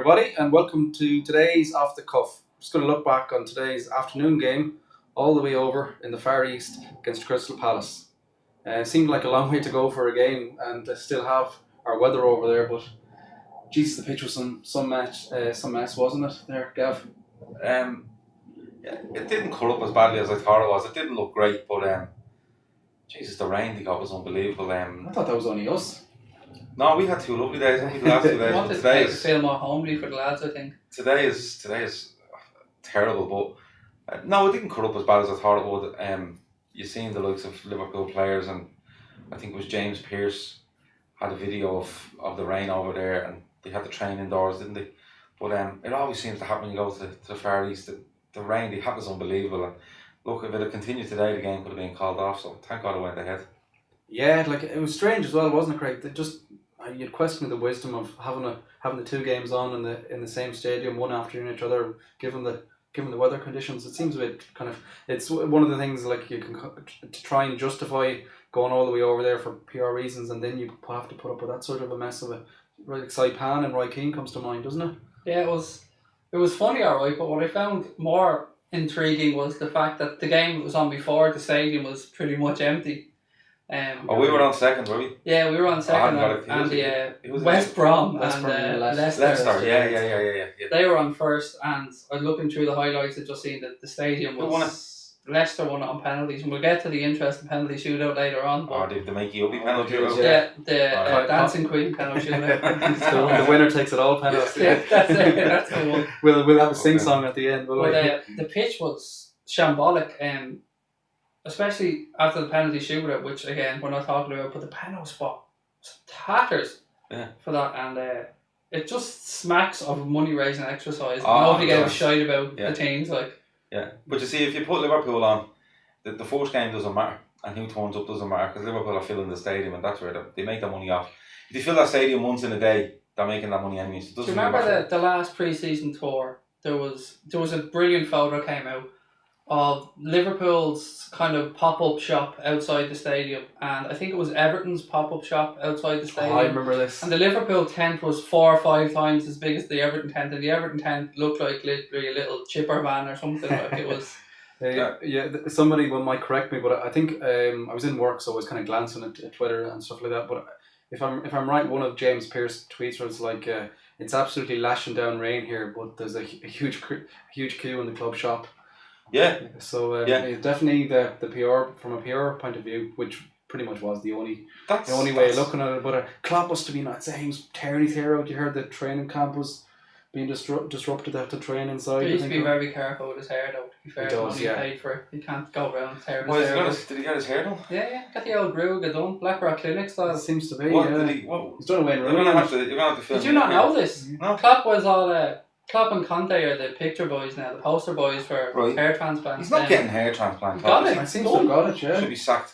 everybody, and welcome to today's Off the Cuff. We're just going to look back on today's afternoon game, all the way over in the Far East against Crystal Palace. Seemed like a long way to go for a game, and still have our weather over there. But Jesus, the pitch was some mess, wasn't it? There, Gav. Yeah, it didn't cut up as badly as I thought it was. It didn't look great, but Jesus, the rain they got was unbelievable. I thought that was only us. No, we had 2 lovely days. I think the last 2 days. wanted Today to feel more homely for the lads, I think. Today is terrible, but no, it didn't cut up as bad as I thought it would. You seen the likes of Liverpool players, and I think it was James Pearce had a video of the rain over there, and they had to train indoors, didn't they? But it always seems to happen when you go to the Far East. The rain they had was unbelievable. And look, if it had continued today, the game could have been called off. So thank God it went ahead. Yeah, like it was strange as well, wasn't it, Craig? You'd question the wisdom of having the 2 games on in the same stadium, one after each other, given the weather conditions. It seems a bit kind of, it's one of the things like you can to try and justify going all the way over there for PR reasons, and then you have to put up with that sort of a mess of it. Right, like Saipan and Roy Keane comes to mind, doesn't it? Yeah, it was funny, alright, but what I found more intriguing was the fact that the game that was on before, the stadium was pretty much empty. We were on second, were we? Yeah, we were on second, and the West Brom and Leicester. Yeah. They were on first, and I was looking through the highlights and just seeing that the stadium was Leicester won it on penalties, and we'll get to the interesting penalty shootout later on. Or the Mikey Uppy penalty shootout. Yeah, the Dancing Queen penalty shootout. The winner takes it all penalty. Yeah, that's it. That's the one. We'll have a sing song at the end. But the pitch was shambolic, especially after the penalty shootout, which again we're not talking about, but the penalty spot was tatters for that, and it just smacks of money raising exercise. Nobody gave a shite about the teams, like. Yeah, but you see, if you put Liverpool on, the first game doesn't matter, and who turns up doesn't matter, because Liverpool are filling the stadium, and that's where they make their money off. If you fill that stadium once in a day, they're making that money anyways. Do you remember the last pre-season tour? There was a brilliant photo came out of Liverpool's kind of pop-up shop outside the stadium, and I think it was Everton's pop-up shop outside the stadium. I remember this. And the Liverpool tent was 4 or 5 times as big as the Everton tent, and the Everton tent looked like literally a little chipper van or something. Like it was. Somebody might correct me, but I think I was in work, so I was kind of glancing at Twitter and stuff like that. But if I'm right, one of James Pearce's tweets was like, "It's absolutely lashing down rain here, but there's a huge queue in the club shop." Yeah. So definitely the PR, from a PR point of view, which pretty much was the only way of looking at it. But Klopp must have been, I'd say, he was tearing his hair out. You heard the training camp was being disrupted. They had to train inside. He used to be very careful with his hair, though. To be fair, he does, he paid for it. He can't go around tearing his hair. Did he get his hair done? Yeah. Got the old Brugge done. Blackrock Clinic style. It seems to be. He's done away in You're gonna have to film. Did you not know this? No. Klopp was all. Klopp and Conte are the picture boys now, the poster boys for hair transplants. He's not getting hair transplant. Got it. I seem to have got it. Yeah. Should be sacked.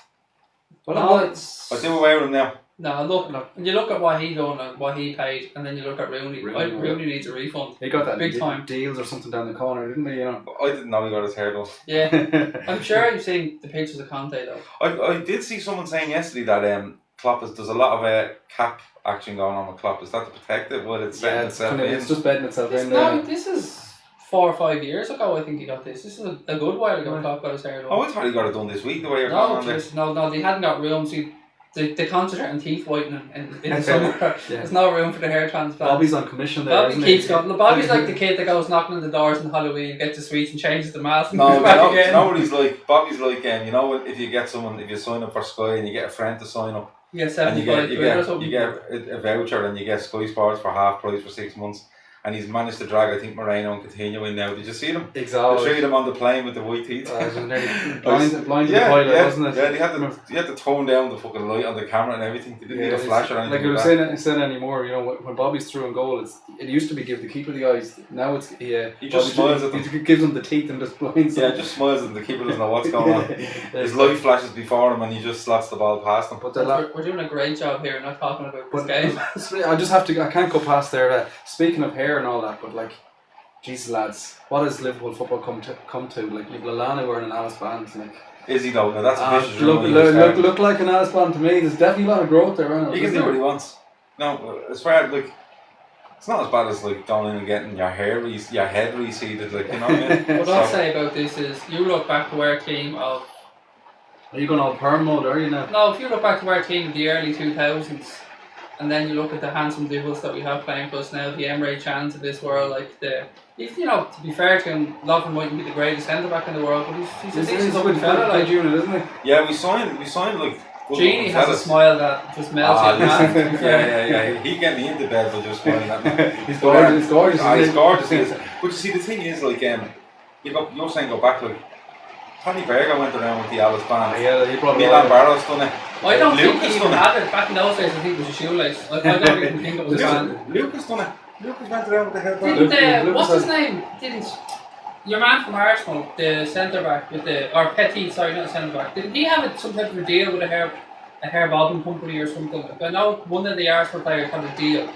Well, I do away with him now. No, look. You look at what he done and what he paid, and then you look at Rooney. Rooney needs a refund. He got that big time deals or something down the corner, didn't he? You know. I didn't know he got his hair done. Yeah, I'm sure you've seen the pictures of Conte though. I did see someone saying yesterday that Klopp there's a lot of cap action going on with Klopp. Is that to protect it? Well, it's setting itself in. It's just bedding itself in. No, this is 4 or 5 years ago. I think he got this. This is a good while ago. Klopp got his hair done. Oh, I thought he got it done this week. The way you're going on there. No, they hadn't got room. See, they concentrate on teeth whitening in the summer. There's no room for the hair transplant. Bobby's on commission there. Bobby keeps going. Bobby's like the kid that goes knocking on the doors on Halloween, gets the sweets and changes the mask. No, you know what he's like? Bobby's like, you know, if you sign up for Sky and you get a friend to sign up, you get 75 quid or something. You get a voucher and you get Sky Sports for half price for 6 months. And he's managed to drag, I think, Moreno and Coutinho in now. Did you see them? Exactly. The 3 of them on the plane with the white teeth. Blind the pilot, wasn't it? Yeah, they had to tone down the fucking light on the camera and everything. They didn't need a flash or anything. Like I was saying anymore, you know, when Bobby's through in goal, it used to be give the keeper the eyes. Now it's he just smiles at them. He gives them the teeth and just blinds them. Yeah, just smiles at them. The keeper doesn't know what's going on. His light flashes before him and he just slots the ball past him. But we're doing a great job here, not talking about this game. I can't go past there. Speaking of hair and all that, but like, Jesus lads, what has Liverpool football come to? Like, you've Lallana wearing an Alice band, like. Is he though? Now that's a vicious look like an Alice band to me. There's definitely a lot of growth there. He can do what he wants. No, as far as like, It's not as bad as like going in and getting your head reseeded, like, you know what I mean? What I'll say about this is, you look back to our team of. Are you going all perm mode, are you now? No, if you look back to our team of the early 2000s, and then you look at the handsome devils that we have playing for us now, the Emre Chans of this world, like to be fair to him, Lovren mightn't be the greatest centre back in the world, but he's a decent looking fella, like. unit, isn't he? Yeah, we signed like. Genie has a smile that just melts you. Yeah. He get me into bed by just smiling at me. He's gorgeous. He's gorgeous. But you see, the thing is, like, you're saying go back, like, Tony Berger went around with the Alice band. Yeah, he probably. Milan Barros done it. I don't think he even had it back in those days. I think it was a shoelace. I don't even think it was a band. Lucas done it. Lucas went around with the headband. What's his name? Your man from Arsenal, the centre back Petit, sorry, not centre back. Didn't he have some type of a deal with a hair bobbing company or something? I know one of the Arsenal players had a deal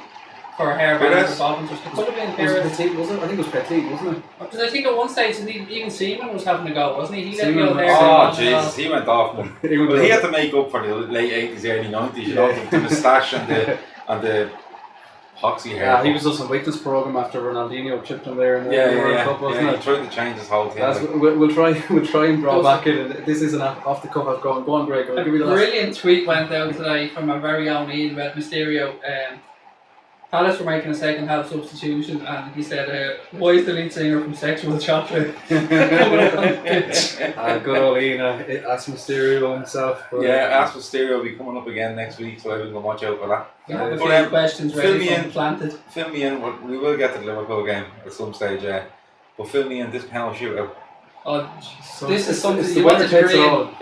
for hair bands or bobbins. It could have been Petit, was it? I think it was Petit, wasn't it? Because I think at one stage even Seaman was having a go, wasn't he? He let Seaman, the hair oh Jesus, he went off one. Well, he had to make up for the late 80s, early 90s, you know, the moustache and the poxy hair. Yeah, he was just a weakness program after Ronaldinho chipped him there in the World Cup, wasn't it? He tried to change his whole thing. We'll try and draw back in. This isn't off the cuff. I've gone. Go on, Greg. A brilliant tweet went out today from our very own Ian Red Mysterio. Palace were making a second half substitution, and he said, "Why is the lead singer from Sexual Chocolate coming up on the pitch?" Good old Ian, Ask Mysterio himself. Ask Mysterio will be coming up again next week, so everyone can watch out for that. I have a few questions ready from planted. Fill me in. We will get to the Liverpool game at some stage, but fill me in this penalty shootout. Oh, so this is something you want a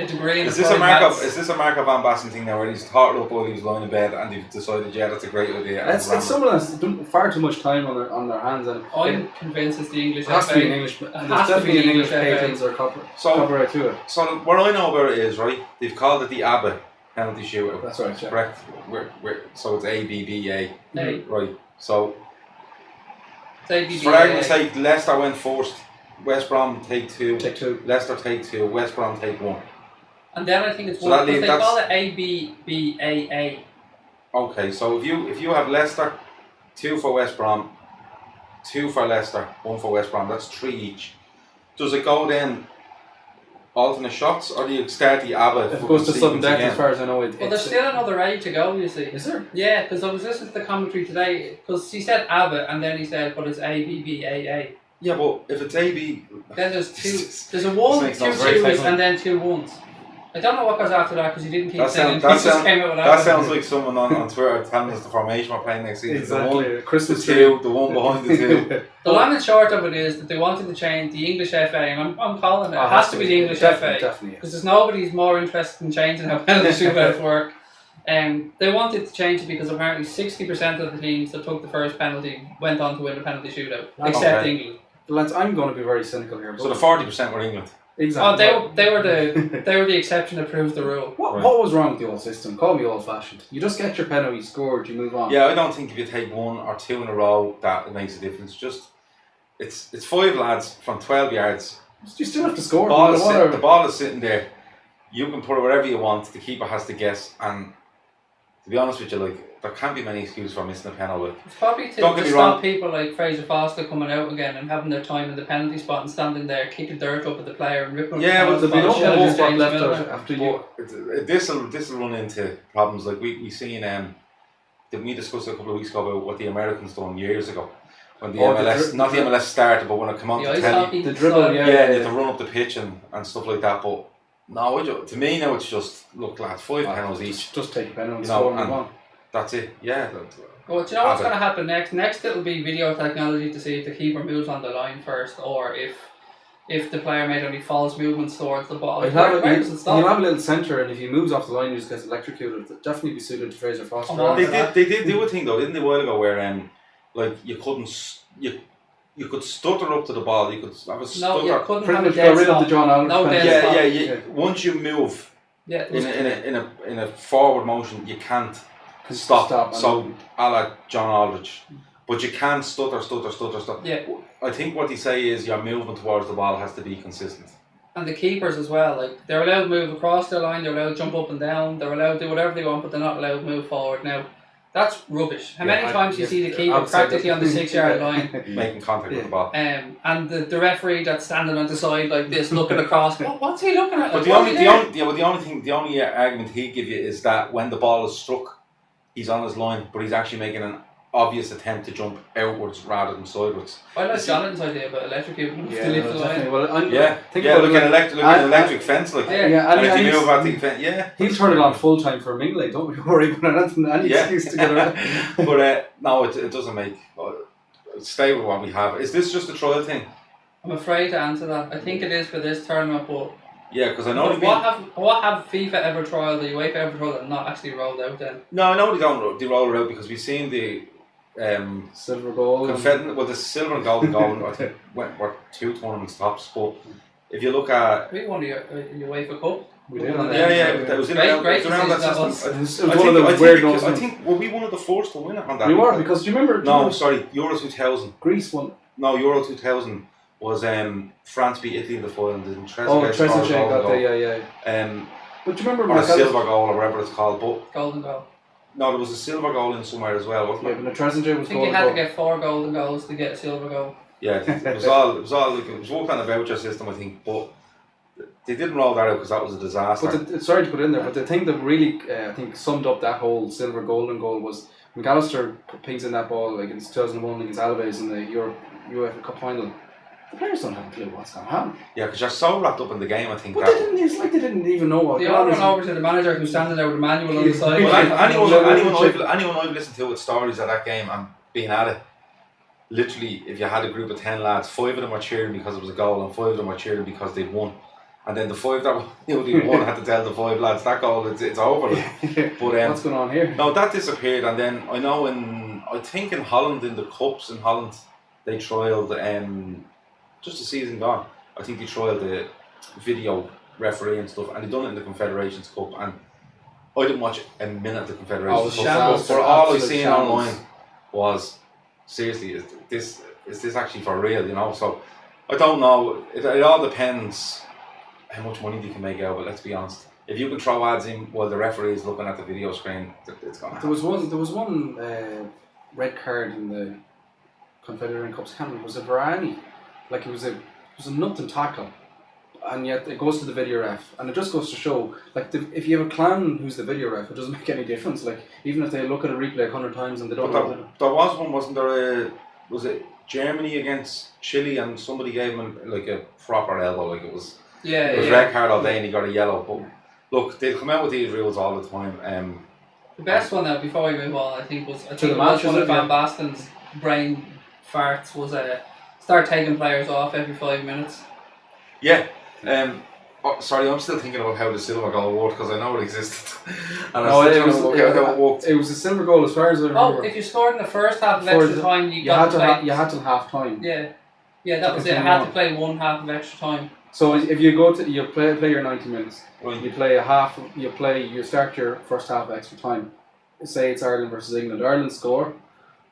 degree in. Is this a Mark of Van Basten thing now, where he's thought it up while he was lying in bed and they've decided, that's a great idea? It's someone that's done far too much time on their hands, and I'm convinced it's the English. It has to be an English. There's definitely an English patents or copyright to it. So what I know about it is, right, they've called it the ABBA penalty shootout. That's right. Yeah. Correct. So it's ABBA. Right. So for argument's sake, Leicester went first. West Brom take two. Leicester take two. West Brom take one. And then I think it's one because they call it ABBAA. Okay, so if you have Leicester, 2 for West Brom, 2 for Leicester, 1 for West Brom, that's 3 each. Does it go then alternate shots, or do you start the ABBA? If it goes to sudden death, as far as I know, well, there's still another 8 to go, you see. Is there? Yeah, because I was listening to the commentary today, because he said ABBA, and then he said, but it's ABBAA. Yeah, but if it's AB, then there's 2. There's a 1, 2 twos, and then 2 1s. I don't know what goes after that because he didn't keep saying. That sounds like someone on Twitter telling us the formation we're playing next season. Exactly. Christmas 2, the one behind the 2. The long and short of it is that they wanted to change the English FA, and I'm calling it. It has to be the English FA because there's nobody's more interested in changing how penalty shootouts work. They wanted to change it because apparently 60% of the teams that took the first penalty went on to win the penalty shootout, except England. Lads, I'm going to be very cynical here. So the 40% were England. Exactly. Oh, they were the exception that proves the rule. What was wrong with the old system? Call me old-fashioned. You just get your penalty scored, you move on. Yeah, I don't think if you take 1 or 2 in a row that it makes a difference. Just it's 5 lads from 12 yards. You still have to score. The ball is sitting there. You can put it wherever you want. The keeper has to guess. And to be honest with you, like, there can't be many excuses for missing a penalty. It's probably to stop people like Fraser Foster coming out again and having their time in the penalty spot and standing there kicking dirt up at the player and ripping. Yeah, but there'll be no penalty spot left after you. This will run into problems like we seen. We discussed a couple of weeks ago about what the Americans done years ago when the MLS, not the MLS started, but when it came on to telly, the dribble, they had to run up the pitch and stuff like that. But no, to me now it's just look, lads, 5 penalties each. Just take penalties, score and move on. That's it, yeah. Well, do you know what's going to happen next? Next it'll be video technology to see if the keeper moves on the line first or if the player made any false movements towards the ball. You'll have a little centre, and if he moves off the line, he just gets electrocuted. It'll definitely be suited to Fraser Foster. They did do a thing though, didn't they, a while ago, where like you could stutter up to the ball. You could have a stutter. No, you couldn't have a dead get rid of the John Aldridge. No dead stop. Once you move in a forward motion, you can't stop. So, a la John Aldridge. But you can stutter. Yeah. I think what they say is your movement towards the ball has to be consistent. And the keepers as well, like they're allowed to move across their line, they're allowed to jump up and down, they're allowed to do whatever they want, but they're not allowed to move forward. Now, That's rubbish. How Yeah, many times you see the keeper outside practically on the 6-yard line, making contact with the ball. and the referee that's standing on the side like this, looking across. What's he looking at? But the only argument he'd give you is that when the ball is struck, he's on his line, but he's actually making an obvious attempt to jump outwards rather than sideways. I like Jonathan's idea about electrocuting to lift the line. Well, look at an electric fence, like and if you move out the fence, he'll turn it on full time for Mingley. Don't be worried about any excuse to get around. But no, it doesn't make. Stay with what we have. Is this just a trial thing? I'm afraid to answer that. I think it is for this tournament, but yeah, because I know what have FIFA ever trialled, the UEFA ever trialled, and not actually rolled out then? No, I know they don't. They roll it out because we've seen the silver goal. The silver and golden goal. I think were 2 tournaments tops. But if you look at, we won the UEFA Cup. We did. That was around that system. It was one of those weird ones. I think were we one of the first to win it on that? We were, because do you remember? No, sorry, Euro 2000. Greece won. No, Euro 2000 was France beat Italy in the final. Trezeguet got the but do you remember? Or a silver goal or whatever it's called, but golden goal. No, there was a silver goal in somewhere as well, wasn't there? Yeah, but Trezeguet was. I think you had to get 4 golden goals to get a silver goal. Yeah, it was all like, it was working on a voucher system, I think, but they didn't roll that out because that was a disaster. But sorry to put it in there, but the thing that really I think summed up that whole silver golden goal was McAllister pings in that ball like in 2001 against Alaves in the UEFA Cup final. The players don't have a clue what's going to happen. Yeah, because you're so wrapped up in the game, I think. But it's like they didn't even know what. They all run over to the manager who's standing there with a manual on the side. Well, anyone I've listened to with stories of that game and being at it, literally, if you had a group of 10 lads, 5 of them were cheering because it was a goal and 5 of them were cheering because they'd won. And then the 5 that they'd won had to tell the 5 lads, that goal, it's over. But what's going on here? No, that disappeared. And then I know I think in Holland, in the Cups in Holland, they trialled, just the season gone, I think they trialled the video referee and stuff, and they done it in the Confederations Cup, and I didn't watch a minute of the Confederations Cup. For all I seen online was, seriously, is this actually for real, you know? So I don't know. It all depends how much money they can make out of it, let's be honest. If you can throw ads in while the referee is looking at the video screen, it's gonna happen. There was one red card in the Confederation Cups. Was it Varane? Like it was a nothing tackle, and yet it goes to the video ref, and it just goes to show, like if you have a clan who's the video ref, it doesn't make any difference. Like even if they look at a replay 100 times and they don't. There was one, wasn't there? Was it Germany against Chile, and somebody gave him like a proper elbow, like it was. Yeah. It was red card all day, and he got a yellow. But look, they come out with these rules all the time. The best one now, before we move on, I think was one of Van Basten's brain farts was start taking players off every 5 minutes. Yeah. Sorry, I'm still thinking about how the silver goal worked because I know it existed. And I still trying to work out how it worked. It was a silver goal as far as I remember. Oh, if you scored in the first half of extra time, you had till half time. Yeah, that was it. I had to play 1 half of extra time. So if you go to you play your 90 minutes, right. you start your first half of extra time. Say it's Ireland versus England. Ireland score.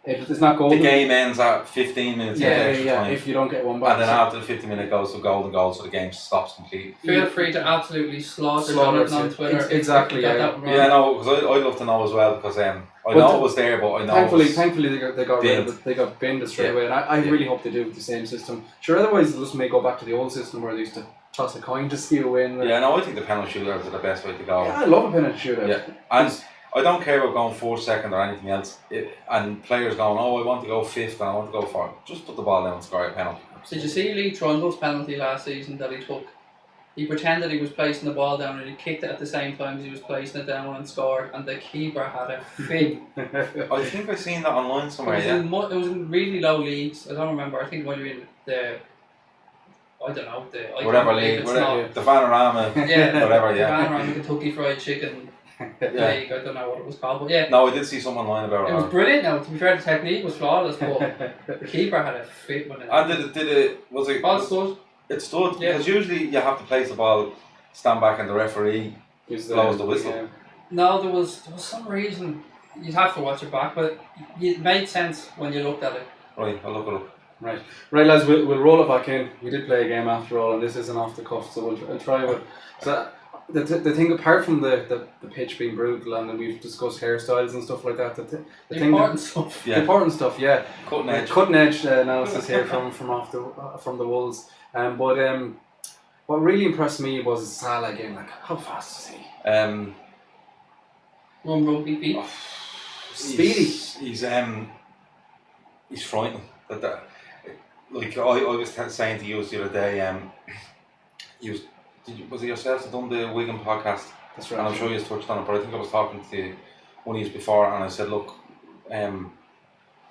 If it's not golden, the game ends at 15 minutes. Yeah. If you don't get one back, and then after the 50 minute goes to golden goal, so the game stops completely. Feel free to absolutely slaughter Jonathan on Twitter. Exactly. No, because I'd love to know as well because I know it was there, but I know. Thankfully, they got rid of it. They got binned straight away, and I really hope they do with the same system. Sure, otherwise they'll just may go back to the old system where they used to toss a coin to see who win. I think the penalty shootouts are the best way to go. Yeah, I love a penalty shootout. Yeah, and I don't care about going 4th, 2nd or anything else. And players going, I want to go 5th and I want to go 4th. Just put the ball down and score a penalty. Did you see Lee Trundle's penalty last season that he took? He pretended he was placing the ball down and he kicked it at the same time as he was placing it down and scored, and the keeper had a fit. I think I've seen that online somewhere. It was in really low leagues. I don't remember. I think it might have been the whatever league, the Vanarama, whatever, the Vanarama Kentucky Fried Chicken league. I don't know what it was called, but yeah. No, I did see some online about it. It was brilliant. Now, to be fair, the technique was flawless, but the keeper had a fit when it. And was it? Ball stood. It stood because usually you have to place the ball, stand back, and the referee blows the whistle. Yeah. No, there was some reason. You'd have to watch it back, but it made sense when you looked at it. Right, I'll look it up. Right, lads, we'll roll it back in. We did play a game after all, and this isn't off the cuff, so we'll try with. So the thing apart from the pitch being brutal, and we've discussed hairstyles and stuff like that. The important stuff. The important stuff, yeah. Cutting edge Analysis here from the Wolves. But what really impressed me was Salah again. Like, how fast is he? Run rugby beat. Speedy. He's frightening. Like I was saying to you the other day. Was it yourself that done the Wigan podcast? That's right. And I'm sure you touched on it, but I think I was talking to one of you before, and I said, look,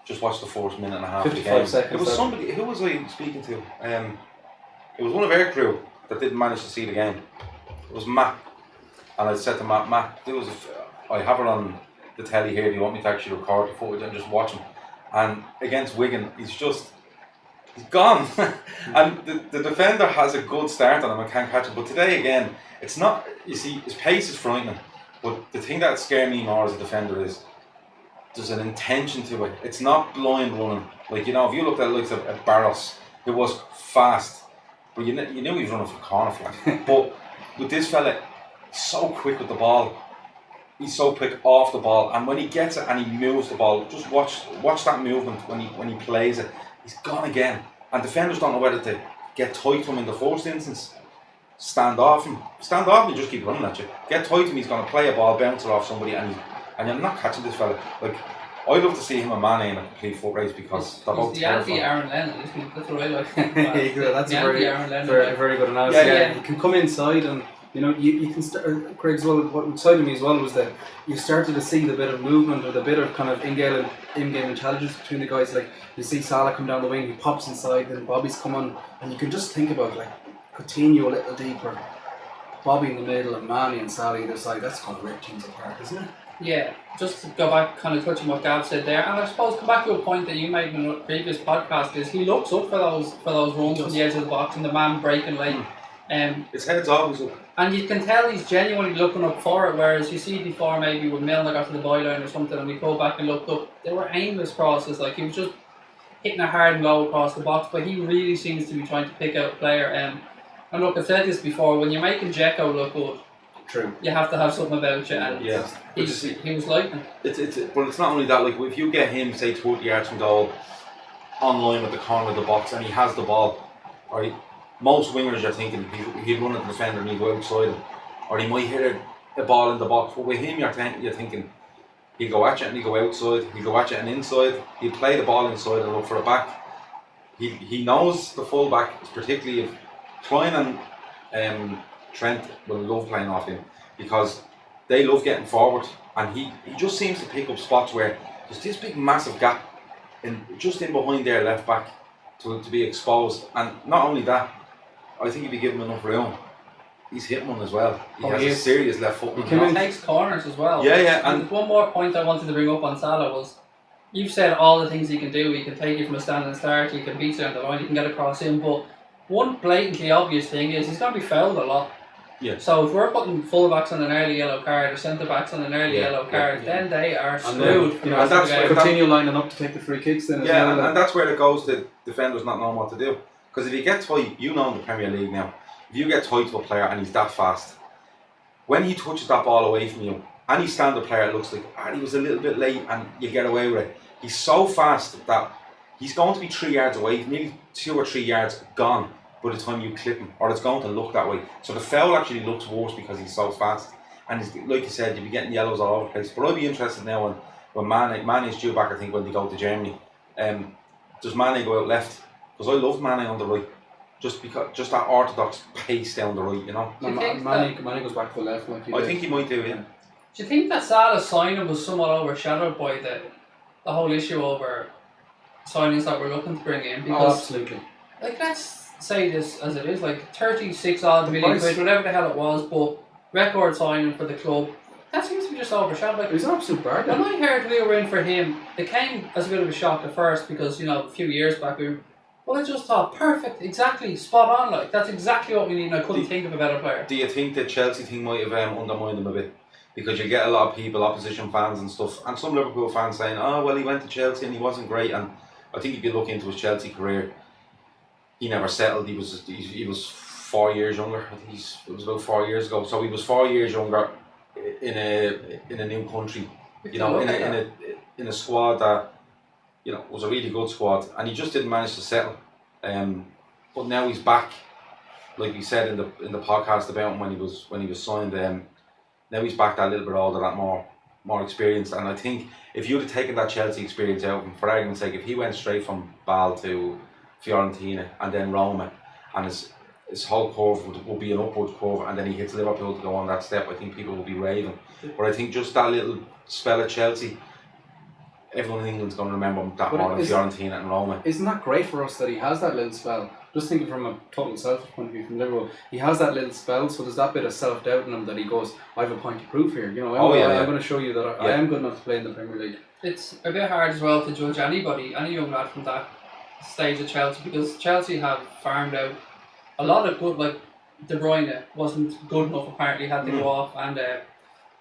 just watch the first minute and a half of the game. Seconds. It was somebody. Who was I speaking to? It was one of our crew that didn't manage to see the game. It was Matt, and I said to Matt, I have it on the telly here. Do you want me to actually record the footage and just watch him? And against Wigan, he's gone. And the defender has a good start on him and can't catch him. But today again, it's not. You see, his pace is frightening. But the thing that scares me more as a defender is there's an intention to it. It's not blind running. Like, you know, if you looked at the likes of Barros, it was fast, but you knew he was running for corner flag. But with this fella, he's so quick with the ball. He's so quick off the ball, and when he gets it and he moves the ball, just watch that movement when he plays it. He's gone again, and defenders don't know whether to get tight to him in the first instance. Stand off him, and just keep running at you. Get tight to him, he's going to play a ball, bounce it off somebody, and you're not catching this fella. Like, I'd love to see him and Mane in a complete foot race because they're both terrifying. The anti-Aaron Lennon, isn't he? That's what I like. That's a very good analysis. Yeah, he can come inside, and you know, you can start. Craig's well. What excited me as well was that you started to see the bit of movement or the bit of kind of in-game intelligence between the guys. Like, you see Salah come down the wing, he pops inside, then Bobby's come on, and you can just think about, like, Coutinho a little deeper, Bobby in the middle, and Mane and Salah either side. That's going to rip teams apart, isn't it? Yeah, just to go back, kind of touching what Gav said there, and I suppose come back to a point that you made in a previous podcast, is he looks up for those runs from the edge of the box and the man breaking late. His head's always up. And you can tell he's genuinely looking up for it, whereas you see before maybe when Milner got to the byline or something and we go back and looked up, they were aimless crosses, like he was just hitting a hard and low across the box, but he really seems to be trying to pick out a player. And look, I've said this before, when you're making Dzeko look good, true, you have to have something about you, and he was lightning. But it's not only that, like if you get him, say 20 yards from goal, on line with the corner of the box and he has the ball, right? Most wingers are thinking he'd run at the defender and he'd go outside him, or he might hit a ball in the box. But with him, you're thinking he'd go at you and he'd go outside, he'd go at you and inside, he'd play the ball inside and look for a back. He knows the full back, particularly if Klein and Trent will love playing off him because they love getting forward, and he just seems to pick up spots where there's this big massive gap just in behind their left back to be exposed. And not only that, I think if you give him enough room, he's hitting one as well. He has a serious left foot. He takes corners as well. Yeah. And one more point I wanted to bring up on Salah was, you've said all the things he can do. He can take you from a standing start, he can beat you on the line, he can get across in, but one blatantly obvious thing is he's going to be fouled a lot. Yeah. So if we're putting full-backs on an early yellow card or centre-backs on an early yellow card, then they are screwed. And that's where continue lining up to take the free kicks then as well. And that's where it goes to defenders not knowing what to do. Because if you get tight, you know in the Premier League now, if you get tight to a player and he's that fast, when he touches that ball away from you, any standard player, it looks like, he was a little bit late and you get away with it. He's so fast that he's going to be 3 yards away, maybe 2 or 3 yards gone by the time you clip him, or it's going to look that way. So the foul actually looks worse because he's so fast. And like you said, you'll be getting yellows all over the place. But I'd be interested now when Mane is due back, I think, when they go to Germany. Does Mane go out left? Because I love Mane on the right. Just that orthodox pace down the right, you know. Mane goes back to the left. I think he might do, yeah. Do you think that Salah's signing was somewhat overshadowed by the whole issue over signings that we're looking to bring in? Because, absolutely. Like, let's say this as it is, like 36 odd million quid, whatever the hell it was, but record signing for the club. That seems to be just overshadowed. Like, it was an absolute bargain. When I heard we were in for him, it came as a bit of a shock at first because, you know, a few years back I just thought, perfect, exactly, spot on, like, that's exactly what we need, and I couldn't think of a better player. Do you think the Chelsea thing might have undermined him a bit? Because you get a lot of people, opposition fans and stuff, and some Liverpool fans saying, oh, well, he went to Chelsea and he wasn't great. And I think if you look into his Chelsea career, he never settled. He was 4 years younger. I think it was about 4 years ago. So he was 4 years younger in a new country. You know, in a squad that, you know, was a really good squad, and he just didn't manage to settle. But now he's back, like we said in the podcast about him when he was signed. Now he's back that little bit older, that more experienced, and I think if you'd have taken that Chelsea experience out, and for argument's sake, if he went straight from Bâle to Fiorentina and then Roma, and his whole curve would be an upward curve, and then he hits Liverpool to go on that step, I think people will be raving. But I think just that little spell at Chelsea, everyone in England's going to remember him that more than Fiorentina and Roma. Isn't that great for us that he has that little spell? Just thinking from a total selfish point of view from Liverpool, he has that little spell, so there's that bit of self-doubt in him that he goes, I have a point to prove here. You know, I'm going to show you that I am good enough to play in the Premier League. It's a bit hard as well to judge any young lad from that stage of Chelsea, because Chelsea have farmed out a lot of good, like De Bruyne wasn't good enough apparently, had to go off, and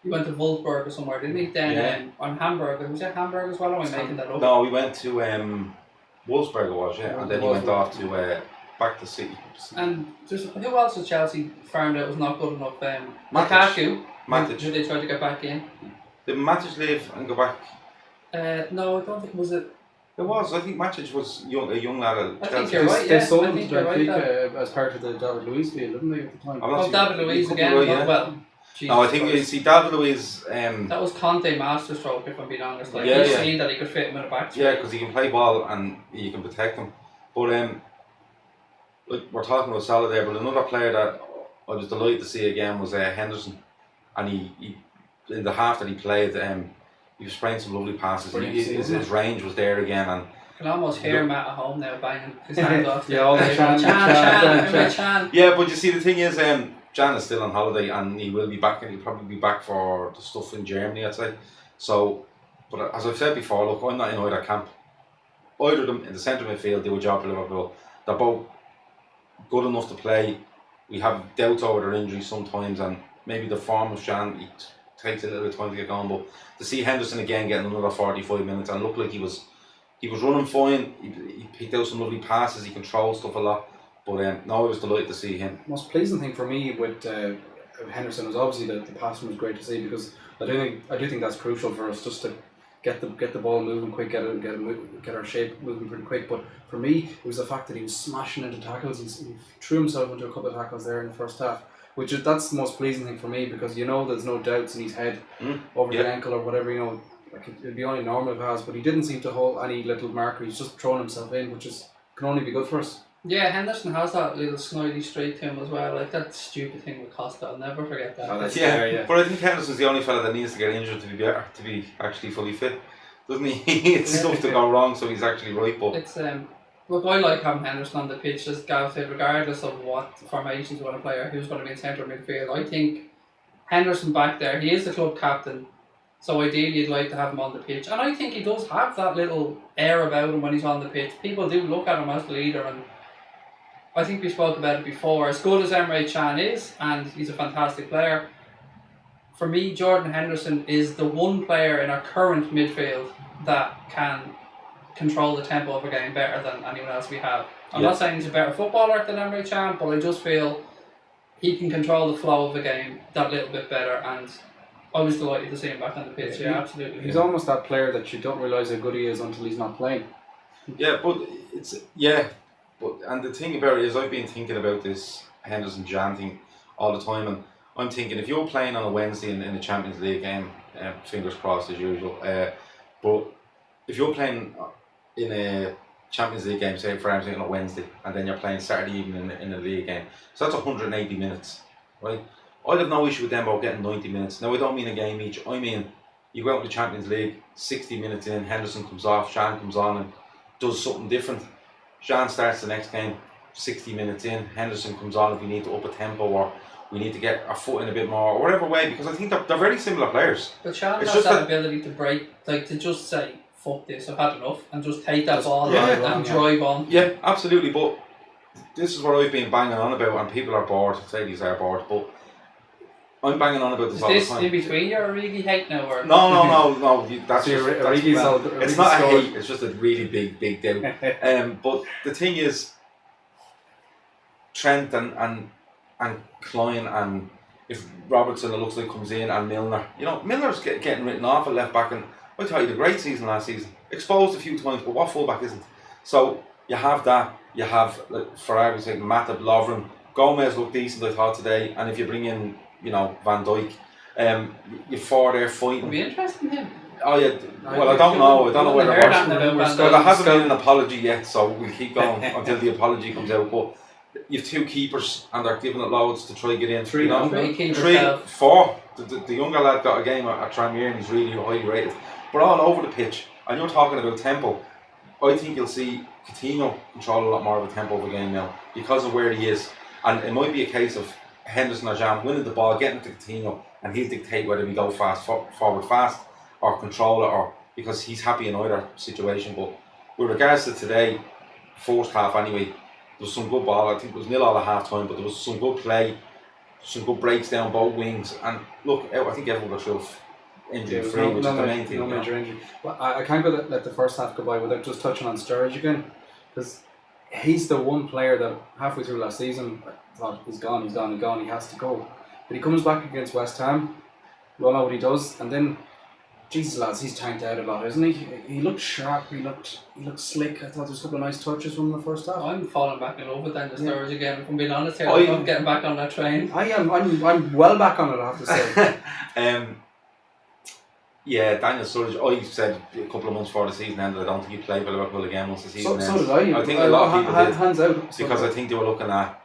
he went to Wolfsburg or somewhere, didn't he? Then on Hamburg, was it Hamburg as well? Or am I making that up? No, we went to Wolfsburg it was, and then he went off to back to City. And who else was Chelsea farmed out was not good enough? Lukaku, who they tried to get back in. Did Matic leave and go back? No, I don't think was it. It was. I think Matic was a young lad at Chelsea. I think you're right. They sold him to Benfica as part of the David Luiz deal, didn't they, at the time? David Luiz again. Well, no, I think you see David Luiz. That was Conte masterstroke, if I'm being honest. Like he seen that he could fit him in a back. Yeah, because he can play ball and you can protect him. But like we're talking about Salah there, but another player that I was delighted to see again was Henderson, and he in the half that he played, he was spraying some lovely passes. His range was there again, and I can almost hear Matt at home now banging his hand off. Yeah, all the Chan. Yeah, but you see the thing is, Jan is still on holiday, and he will be back, and he'll probably be back for the stuff in Germany, I'd say. So, but as I've said before, look, I'm not in either camp. Either of them in the centre midfield do a job for Liverpool. They're both good enough to play. We have doubts over their injuries sometimes, and maybe the form of Jan, it takes a little bit of time to get going. But to see Henderson again getting another 45 minutes and look like he was running fine. He picked out some lovely passes. He controlled stuff a lot. But no, I was delighted to see him. The most pleasing thing for me with Henderson was obviously the passing was great to see, because I do think that's crucial for us, just to get the ball moving quick, get our shape moving pretty quick. But for me, it was the fact that he was smashing into tackles. He threw himself into a couple of tackles there in the first half, that's the most pleasing thing for me, because there's no doubts in his head over the ankle or whatever. Like it'd be only normal if it has, but he didn't seem to hold any little marker. He's just throwing himself in, which can only be good for us. Yeah, Henderson has that little snidey streak to him as well. Like that stupid thing with Costa, I'll never forget that. But I think Henderson's the only fella that needs to get injured to be better, to be actually fully fit, doesn't he? It's stuff to go wrong, so he's actually right. But it's look, I like having Henderson on the pitch, as Gav said, regardless of what formations you want to play or who's going to be in centre midfield. I think Henderson back there, he is the club captain, so ideally you'd like to have him on the pitch, and I think he does have that little air about him when he's on the pitch. People do look at him as the leader, and I think we spoke about it before. As good as Emre Can is, and he's a fantastic player, for me, Jordan Henderson is the one player in our current midfield that can control the tempo of a game better than anyone else we have. I'm not saying he's a better footballer than Emre Can, but I just feel he can control the flow of the game that little bit better, and I was delighted to see him back on the pitch. Yeah, absolutely. He's almost that player that you don't realise how good he is until he's not playing. And the thing about it is, I've been thinking about this Henderson Jan thing all the time, and I'm thinking if you're playing on a Wednesday in the Champions League game, fingers crossed as usual, but if you're playing in a Champions League game, say for example on a Wednesday, and then you're playing Saturday evening in a league game, so that's 180 minutes, right? I'd have no issue with them about getting 90 minutes. Now I don't mean a game each, I mean you go out in the Champions League, 60 minutes in, Henderson comes off, Jan comes on and does something different. Jan starts the next game, 60 minutes in, Henderson comes on if we need to up a tempo or we need to get our foot in a bit more, or whatever way, because I think they're very similar players. But Jan has that ability to break, like to just say, fuck this, I've had enough, and just take that ball and drive on. Yeah, absolutely, but this is what I've been banging on about, and people are bored, say these are bored, but I'm banging on about this all the time. Is this in between your Origi hate now? Or? No, that's so just, it's not a hate, it's just a really big doubt. But the thing is, Trent and and Klein, and if Robertson, it looks like, comes in, and Milner. You know, Milner's getting written off at left back, and I thought he had a great season last season. Exposed a few times, but what fullback isn't? So you have that. You have, like, for argument's sake, Matip, Lovren. Gomez looked decent, I thought, today. And if you bring in, you know, Van Dijk, you're four there fighting. It'll be interesting him. Oh yeah. Well, I don't know. I don't know whether there hasn't been an apology yet, so we'll keep going until the apology comes out. But you've two keepers, and they're giving it loads to try to get in. Three, four. The younger lad got a game at Tranmere, and he's really highly rated. But all over the pitch, and you're talking about tempo. I think you'll see Coutinho control a lot more of a tempo of a game now because of where he is, and it might be a case of Henderson or Jam winning the ball, getting to Coutinho, and he'll dictate whether we go forward fast or control it, or because he's happy in either situation. But with regards to today, first half anyway, there was some good ball. I think it was 0-0 at half time, but there was some good play, some good breaks down both wings, and look, I think everyone got through injury free, which is the main thing. No major injury. Well, I can't let the first half go by without just touching on Sturridge again, because he's the one player that halfway through last season I thought he's gone, he has to go. But he comes back against West Ham, we all know what he does, and then, Jesus lads, he's tanked out a lot, isn't he? He looked sharp, he looked slick. I thought there was a couple of nice touches from the first half. I'm falling back in love with Daniel Sturridge again, if I'm being honest here. I'm getting back on that train. I'm well back on it, I have to say. Yeah, Daniel Sturridge, I said a couple of months before the season ended, I don't think he'd play for Liverpool again once the season ends. So did I. I think a lot of people did. Hands out. Because I think they were looking at,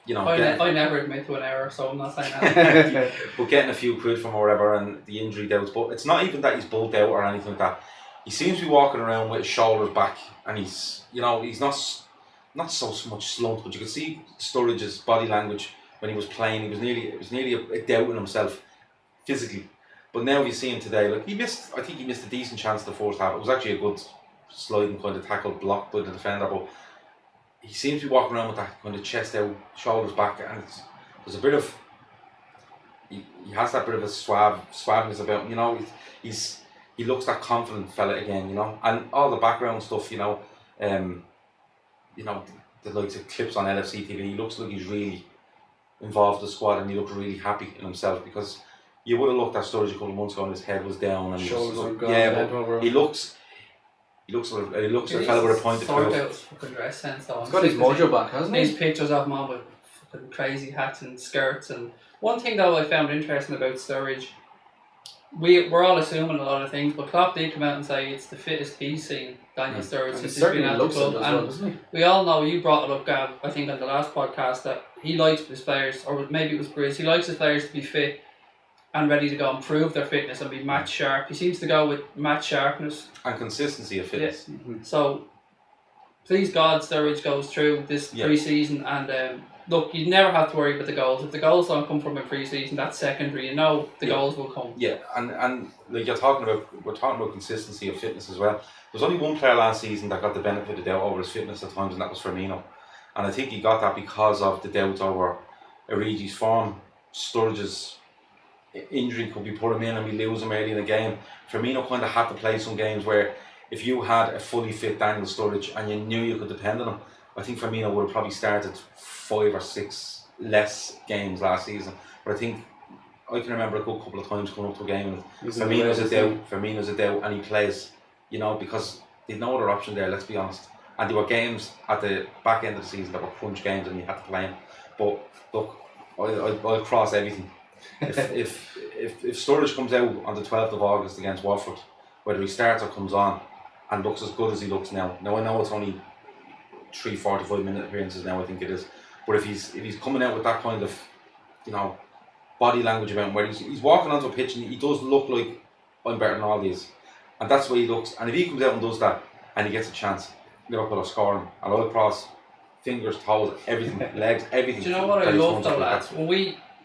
you know... I never admit to an error, so I'm not saying that. But getting a few quid from wherever and the injury doubts. But it's not even that he's bulked out or anything like that. He seems to be walking around with his shoulders back, and he's, you know, he's not so much slumped, but you could see Sturridge's body language when he was playing. It was nearly a doubt in himself physically. But now you see him today, like I think he missed a decent chance in the first half. It was actually a good sliding kind of tackle blocked by the defender, but he seems to be walking around with that kind of chest out, shoulders back, and there's a bit of he has that bit of a suaveness about him, you know. He looks that confident fella again, you know, and all the background stuff, you know, the likes of clips on LFC TV. He looks like he's really involved in the squad, and he looks really happy in himself, because you would have looked at Sturridge a couple of months ago and his head was down and he looks like a fella with a point of view. Fucking dress sense though. He's got his mojo back, hasn't he? These pictures of him on with fucking crazy hats and skirts. And one thing though I found interesting about Sturridge, we're all assuming a lot of things, but Klopp did come out and say it's the fittest he's seen Daniel Sturridge since he's been at the club. And we all know, you brought it up, Gav, I think on the last podcast, that he likes his players, or maybe it was Briz, he likes his players to be fit and ready to go and prove their fitness and be match sharp. He seems to go with match sharpness and consistency of fitness. Yeah. Mm-hmm. So please God, Sturridge goes through this pre-season, and look, you never have to worry about the goals. If the goals don't come from a pre-season, that's secondary. You know the goals will come. Yeah, and like we're talking about consistency of fitness as well. There's only one player last season that got the benefit of the doubt over his fitness at times, and that was Firmino. And I think he got that because of the doubts over Origi's form. Sturridge's injury could be put him in and we lose him early in the game. Firmino kind of had to play some games where if you had a fully fit Daniel Sturridge and you knew you could depend on him, I think Firmino would have probably started 5 or 6 less games last season. But I think I can remember a good couple of times coming up to a game and Firmino's a doubt and he plays, you know, because there's no other option there, let's be honest. And there were games at the back end of the season that were crunch games and you had to play him. But look, I'll cross everything. if Sturridge comes out on the 12th of August against Watford, whether he starts or comes on and looks as good as he looks now I know it's only 3 45-minute appearances now, I think it is, but if he's coming out with that kind of, you know, body language about him, where he's walking onto a pitch and he does look like I'm better than all these, and that's the way he looks, and if he comes out and does that and he gets a chance, Liverpool are scoring, and I'll cross fingers, toes, everything, legs, everything. Do you know what I love though, lads?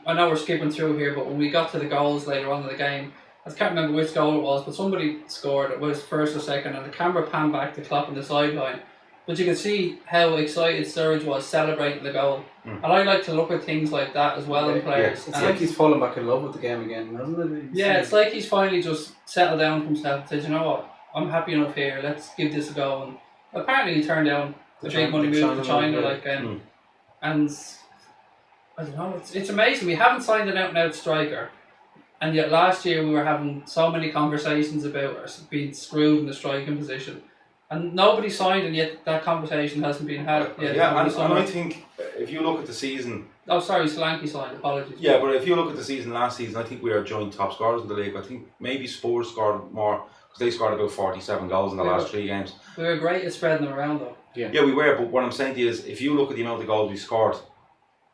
I know we're skipping through here, but when we got to the goals later on in the game, I can't remember which goal it was, but somebody scored, it was first or second, and the camera panned back to Klopp on the sideline. But you can see how excited Sturridge was celebrating the goal. And I like to look at things like that as well in players. It's like he's fallen back in love with the game again, hasn't it? It's like he's finally just settled down for himself and said, you know what, I'm happy enough here, let's give this a go. And apparently he turned down the big money move to China, and I don't know. It's amazing. We haven't signed an out-and-out striker, and yet last year we were having so many conversations about us being screwed in the striking position, and nobody signed, and yet that conversation hasn't been had yet. Yeah, and I think if you look at the season. Oh, sorry, Solanke signed. Apologies. Yeah, but if you look at the season last season, I think we are joint top scorers in the league. I think maybe Spurs scored more because they scored about 47 goals in the last 3 games. We were great at spreading them around, though. Yeah, we were. But what I'm saying to you is, if you look at the amount of goals we scored,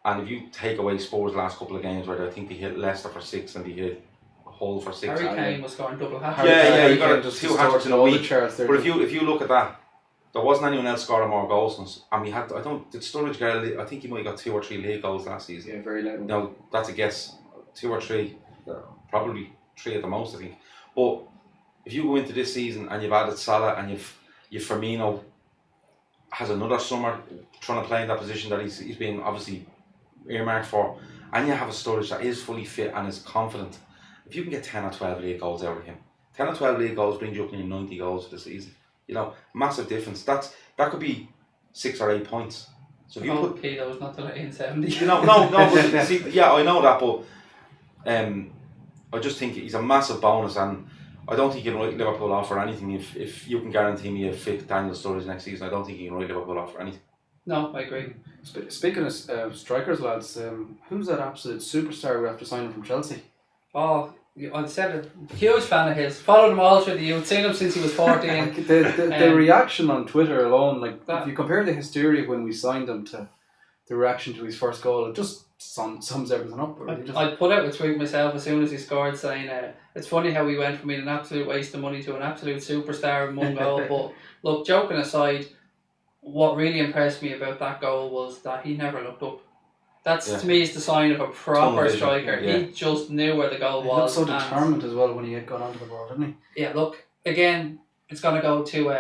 and if you take away Spurs' last couple of games, where I think they hit Leicester for 6 and they hit Hull for 6. Harry Kane was scoring double hat. Yeah, you got just 2 hat-tricks in a week. But if you look at that, there wasn't anyone else scoring more goals than us. And we had, did Sturridge get I think he might have got 2 or 3 league goals last season. Yeah, very late. No, that's a guess. 2 or 3, probably 3 at the most, I think. But if you go into this season and you've added Salah and you've Firmino has another summer trying to play in that position that he's been obviously earmarked for, and you have a Sturridge that is fully fit and is confident, if you can get 10 or 12 league goals out of him, 10 or 12 league goals brings you up near 90 goals for the season. You know, massive difference. That could be 6 or 8 points. So if you put kilos, not till 70. You know, no, but see, yeah, I know that, but I just think he's a massive bonus, and I don't think you can write Liverpool off for anything if you can guarantee me a fit Daniel Sturridge next season. I don't think you can write Liverpool off for anything. No, I agree. Speaking of strikers, lads, who's that absolute superstar we have to sign from Chelsea? Oh, I said it. Huge fan of his. Followed him all through the youth. Seen him since he was 14. the reaction on Twitter alone, like that, if you compare the hysteria when we signed him to the reaction to his first goal, it just sums everything up. Really. I put out a tweet myself as soon as he scored saying it's funny how we went from being an absolute waste of money to an absolute superstar in one goal. But look, joking aside, what really impressed me about that goal was that he never looked up. That's to me is the sign of a proper striker. Yeah. He just knew where the goal was. He looked so determined as well when he had got onto the ball, didn't he? Yeah, look, again, it's going to go to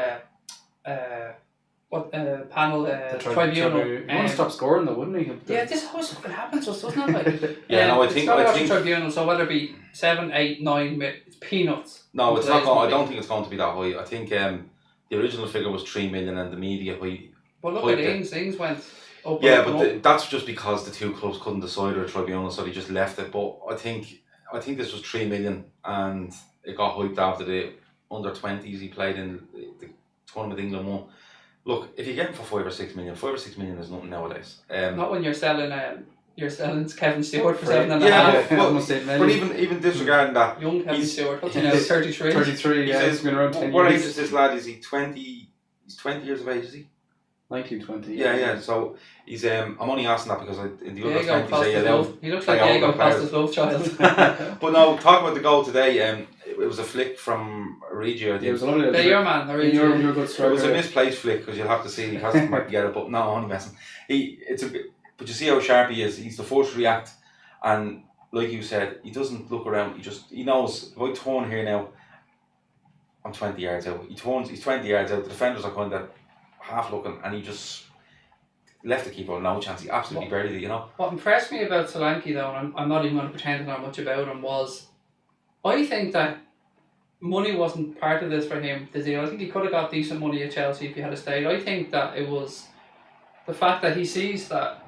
panel tribunal. He want to stop scoring though, wouldn't he? Yeah, this always fucking happens to us, doesn't it? Like, I think tribunal. So whether it be 7, 8, 9, it's peanuts. No, it's not. I don't think it's going to be that high. I think the original figure was 3 million, and the media Well, look at Ings. Ings went. That's just because the 2 clubs couldn't decide or a tribunal, so they just left it. But I think this was 3 million, and it got hyped after the under-20s he played in the tournament England won. Look, if you get him for 5 or 6 million, 5 or 6 million is nothing nowadays. Not when you're selling Kevin Stewart for 7.5. But even disregarding that, young Kevin Stewart, what's he now? 33. 33. Yeah, he's been around 10 years. What age is this lad? Is he 20? He's 20 years of age, is he? 1920. Yeah. So he's. I'm only asking that because in the other 20s he looks like Diego Costa's love child. But no, talking about the goal today, it was a flick from Origi. I think. It was a lovely. They're your man, Origi. You're a good striker. It was a misplaced flick because you'll have to see he hasn't quite get it. But no, only messing. But you see how sharp he is. He's the first to react, and like you said, he doesn't look around. He knows if I turn here now, I'm 20 yards out. He's 20 yards out. The defenders are kind of half looking, and he just left the keeper no chance. He absolutely buried it, you know. What impressed me about Solanke though, and I'm not even going to pretend to know much about him, was I think that money wasn't part of this for him, the deal. I think he could have got decent money at Chelsea if he had stayed. I think that it was the fact that he sees that,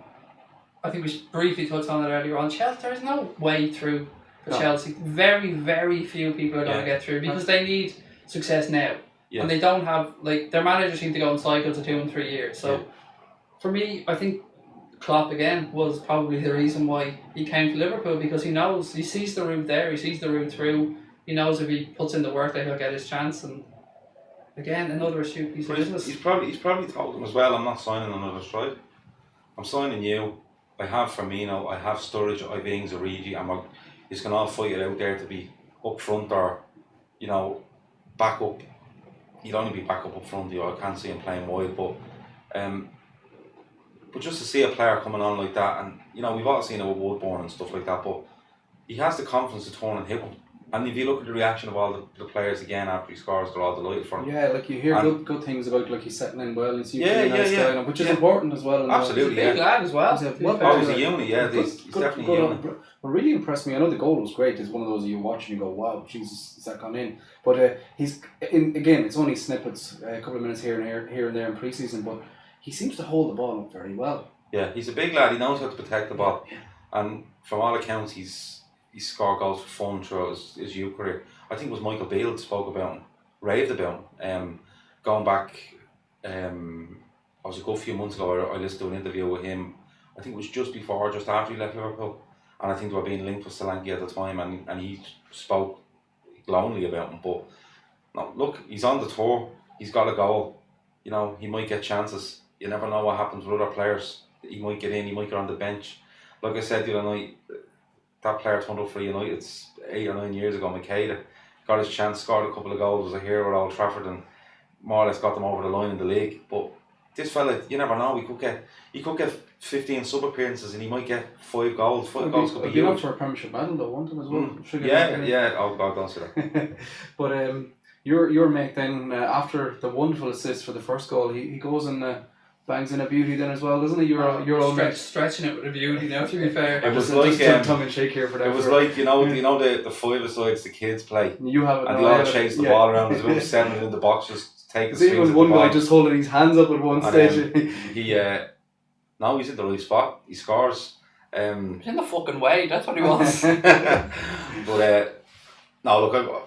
I think we briefly touched on it earlier on, Chelsea, there is no way through for Chelsea. Very, very few people are going to get through because they need success now. Yeah. And they don't have, like, their managers seem to go in cycles of 2 and 3 years. So, for me, I think Klopp, again, was probably the reason why he came to Liverpool, because he knows, he sees the route there, he sees the route through, he knows if he puts in the work that he'll get his chance, and again, another astute piece of business. He's probably told them as well, I'm not signing another striker. I'm signing you. I have Firmino, I have Sturridge, I have Ings, Origi, and he's going to all fight it out there to be up front or, you know, back up. He'd only be back up front, I can't see him playing wide, but just to see a player coming on like that, and you know, we've all seen it with Woodburn and stuff like that, but he has the confidence to turn and hit one. And if you look at the reaction of all the players again after he scores, they're all delighted for him. Yeah, like you hear good things about, like he's settling in well, and he's a nice guy, which is important as well. Absolutely, he's a big lad as well. He's a unit, he's definitely a unit. What really impressed me, I know the goal was great, it's one of those you watch and you go, wow, Jesus, has that gone in? But again, it's only snippets, a couple of minutes here and there in pre-season, but he seems to hold the ball up very well. Yeah, he's a big lad. He knows how to protect the ball, and from all accounts, he's scored goals for fun throughout his youth career. I think it was Michael Beale spoke about him, raved about him. Going back, I was a good few months ago. I listened to an interview with him. I think it was just before, or just after he left Liverpool, and I think they were being linked with Solanke at the time, and he spoke glowingly about him. But no, look, he's on the tour. He's got a goal. You know, he might get chances. You never know what happens with other players. He might get in. He might get on the bench. Like I said the other night, that player turned up for United 8 or 9 years ago, Makeda, got his chance, scored a couple of goals, was a hero at Old Trafford, and more or less got them over the line in the league. But this fella, you never know. He could get 15 sub appearances, and he might get 5 goals. 5 goals could be huge. huge. For a Premiership medal, though, won't it as well? Yeah. Oh God, don't say that. But your mate then, after the wonderful assist for the first goal, he goes and bangs in a beauty then as well, doesn't he? Your old mate stretching it with a beauty now. To be fair, it was like tongue and shake here for that. It was like you know the 5-a-sides the kids play. You have it, and they all chase the ball around. There's about 7 in the box, just take. See, was one guy just holding his hands up at one stage. He's in the right spot. He scores. He's in the fucking way. That's what he wants. But no, look,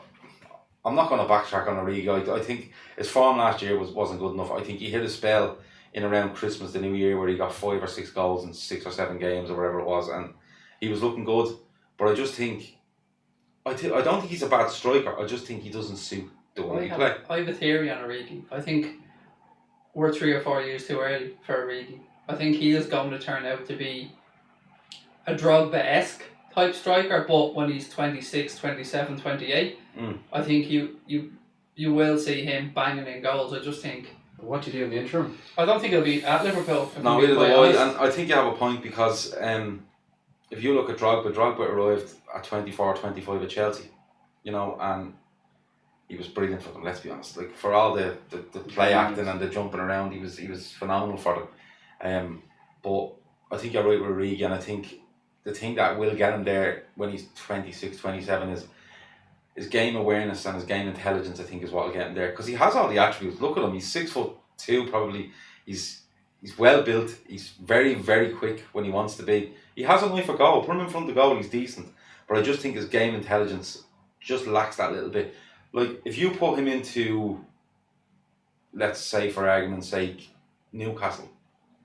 I'm not going to backtrack on Origi. I think his form last year wasn't good enough. I think he hit a spell in around Christmas, the New Year, where he got 5 or 6 goals in 6 or 7 games or whatever it was, and he was looking good. But I just think, I don't think he's a bad striker. I just think he doesn't suit the way he plays. I have a theory on Origi. I think we're 3 or 4 years too early for Origi. I think he is going to turn out to be a Drogba-esque type striker, but when he's 26, 27, 28, I think you will see him banging in goals. I just think. What do you do in the interim? I don't think he'll be at Liverpool. No, either do I. And I think you have a point because if you look at Drogba arrived at 24, 25 at Chelsea, you know, and he was brilliant for them. Let's be honest. Like for all the play acting and the jumping around, he was phenomenal for them. But I think you're right with Origi, and I think the thing that will get him there when he's 26, 27 is his game awareness and his game intelligence. I think is what will get him there because he has all the attributes. Look at him; he's 6'2" probably. He's well built. He's very, very quick when he wants to be. He has an eye for goal. Put him in front of the goal, he's decent. But I just think his game intelligence just lacks that little bit. Like if you put him into, let's say for argument's sake, Newcastle,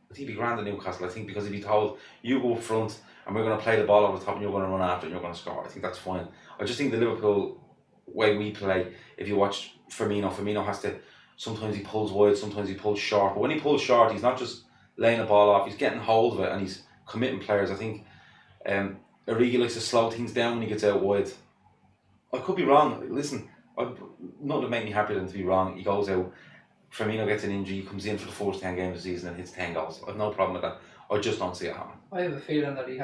I think he'd be grand at Newcastle. I think because if he told you go up front and we're going to play the ball over the top and you're going to run after it and you're going to score, I think that's fine. I just think the Liverpool way we play, if you watch Firmino has to, sometimes he pulls wide, sometimes he pulls short. But when he pulls short, he's not just laying the ball off, he's getting hold of it and he's committing players. I think Origi likes to slow things down when he gets out wide. I could be wrong. Listen, nothing would make me happier than to be wrong. He goes out, Firmino gets an injury, he comes in for the first 10 games of the season and hits 10 goals. I've no problem with that. I just don't see it happening. I have a feeling that he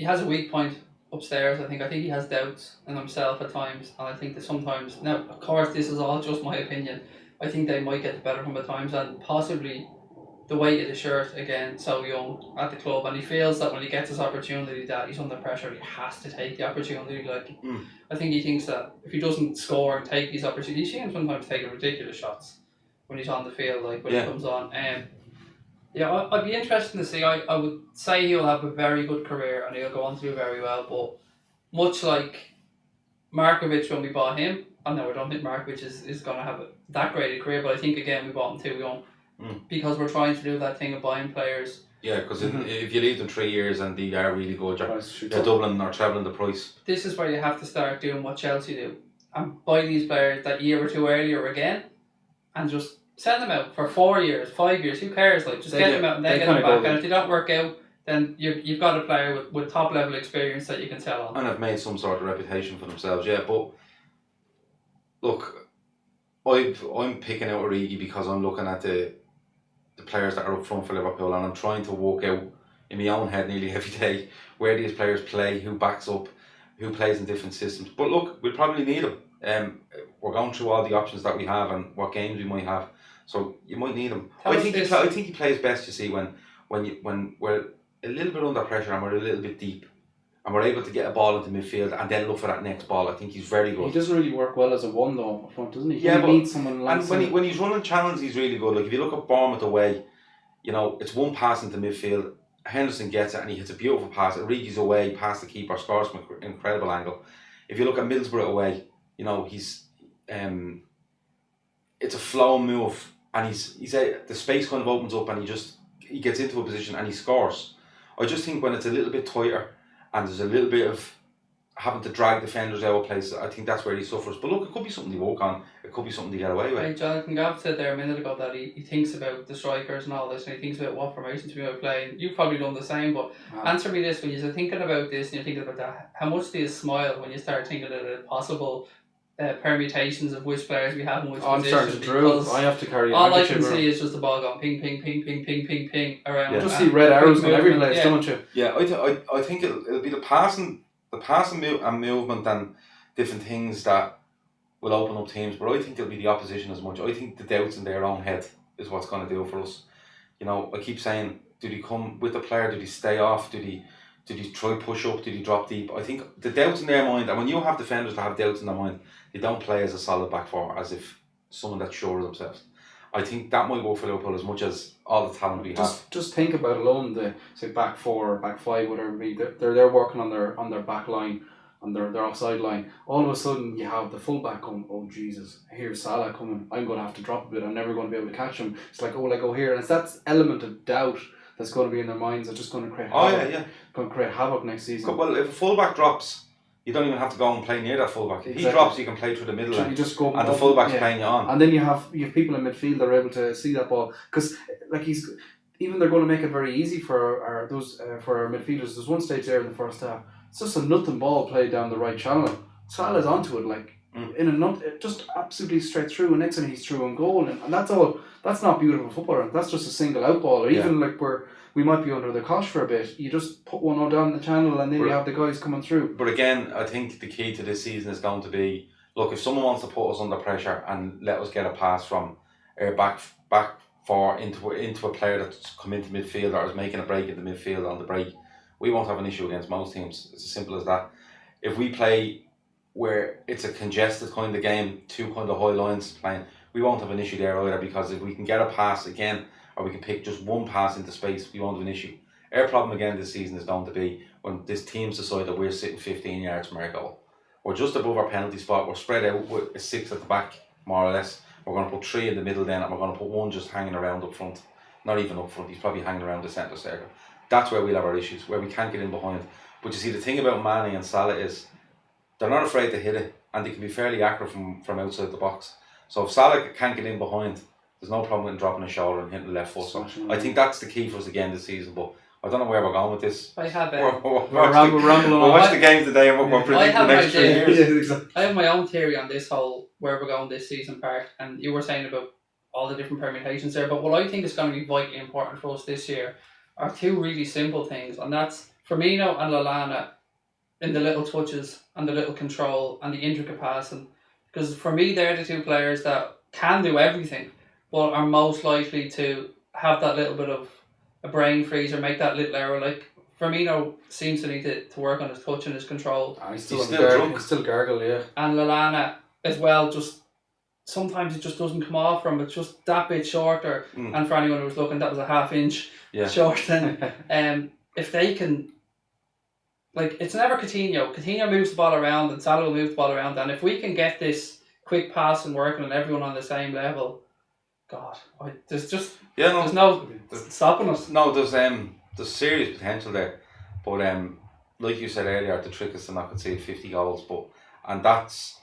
has a weak point upstairs. I think he has doubts in himself at times, and I think that sometimes, now of course this is all just my opinion, I think they might get the better of him at times, and possibly the weight of the shirt again, so young at the club, and he feels that when he gets his opportunity that he's under pressure, he has to take the opportunity. I think he thinks that if he doesn't score and take these opportunities, you see him sometimes taking ridiculous shots when he's on the field, like when he comes on. I'd be interested to see. I would say he'll have a very good career and he'll go on to do very well, but much like Markovic when we bought him, I don't think Markovic is going to have that great a career, but I think again we bought him too young because we're trying to do that thing of buying players. Yeah, because if you leave them 3 years and they are really good, they're doubling or trebling the price. This is where you have to start doing what Chelsea do and buy these players that year or two earlier again and just send them out for 4 years, 5 years, who cares? Like, just get them out and then get them back. And if they don't work out, then you've got a player with top level experience that you can sell on. And have made some sort of reputation for themselves, yeah. But look, I'm picking out Origi because I'm looking at the players that are up front for Liverpool, and I'm trying to work out in my own head nearly every day where these players play, who backs up, who plays in different systems. But look, we'll probably need them. We're going through all the options that we have and what games we might have. So you might need him. I think he plays best, you see, when we're a little bit under pressure and we're a little bit deep and we're able to get a ball into midfield and then look for that next ball. I think he's very good. He doesn't really work well as a one though up front, doesn't he? Yeah, he needs someone like and when he's running channels, he's really good. Like if you look at Bournemouth away, you know, it's one pass into midfield. Henderson gets it and he hits a beautiful pass. Origi's away past the keeper, scores from an incredible angle. If you look at Middlesbrough away, you know, it's a flow move, and the space kind of opens up, and he gets into a position and he scores. I just think when it's a little bit tighter and there's a little bit of having to drag defenders out of place, I think that's where he suffers. But look, it could be something to work on. It could be something to get away with. Like Jonathan Gav said there a minute ago that he thinks about the strikers and all this, and he thinks about what formations we might play. And you've probably done the same, but answer me this: when you're thinking about this and you're thinking about that, how much do you smile when you start thinking of the possible permutations of which players we have in which I'm positions? starting to drool. I have to carry it. All I can see is just the ball going ping, ping, ping, ping, ping, ping, ping around. You just see red arrows on every place, don't you? Yeah, I think it'll be the passing and movement and different things that will open up teams, but I think it'll be the opposition as much. I think the doubts in their own head is what's going to do it for us. You know, I keep saying, do they come with the player? Do they stay off? Do they try push up? Do they drop deep? I think the doubts in their mind, and when you have defenders that have doubts in their mind, they don't play as a solid back four, as if someone that's sure of themselves. I think that might work for Liverpool as much as all the talent we have. Just think about alone the say back four, back five, whatever it be. They're working on their back line, on their offside line. All of a sudden you have the full back going, oh Jesus, here's Salah coming. I'm going to have to drop a bit. I'm never going to be able to catch him. It's like, oh, will I go here? And it's that element of doubt that's going to be in their minds that's just going to create havoc. Going to create havoc next season. Well, if a full back drops, you don't even have to go and play near that fullback. If he drops, you can play through the middle line. You just go and the fullback's playing you on. And then you have people in midfield that are able to see that ball, because like they're going to make it very easy for our midfielders. There's one stage there in the first half. It's just a nothing ball played down the right channel. Salah's onto it just absolutely straight through, and next time he's through on goal, and that's all. That's not beautiful football. That's just a single out ball, or even like where we might be under the cosh for a bit. You just put one on down the channel, and then you have the guys coming through. But again, I think the key to this season is going to be, look, if someone wants to put us under pressure and let us get a pass from our back four into a player that's come into midfield or is making a break into midfield on the break, we won't have an issue against most teams. It's as simple as that. If we play where it's a congested kind of game, two kind of high lines playing, we won't have an issue there either, because if we can get a pass again, or we can pick just one pass into space, we won't have an issue. Our problem again this season is going to be when this team's decide that we're sitting 15 yards from our goal. We're just above our penalty spot, we're spread out with a 6 at the back, more or less. We're going to put 3 in the middle then, and we're going to put 1 just hanging around up front. Not even up front, he's probably hanging around the centre circle. That's where we'll have our issues, where we can't get in behind. But you see, the thing about Mane and Salah is they're not afraid to hit it, and they can be fairly accurate from outside the box. So if Salah can't get in behind, there's no problem in dropping a shoulder and hitting the left foot. So I think that's the key for us again this season. But I don't know where we're going with this. I have we'll watch the game today and we're predicting the next 3 years. I have my own theory on this whole where we're going this season part, and you were saying about all the different permutations there. But what I think is going to be vitally important for us this year are 2 really simple things, and that's Firmino and Lallana in the little touches and the little control and the intricate passing. Because for me, they're the 2 players that can do everything, but are most likely to have that little bit of a brain freeze or make that little error. Like Firmino seems to need to work on his touch and his control. He's still gargle, yeah. And Lallana as well, just sometimes it just doesn't come off from it, just that bit shorter. And for anyone who was looking, that was a half-inch shorter. If they can, like, it's never Coutinho. Coutinho moves the ball around and Salah will move the ball around, and if we can get this quick pass and working and everyone on the same level, God, there's no stopping us. No, there's serious potential there, but like you said earlier, the trick is to not concede 50 goals. And that's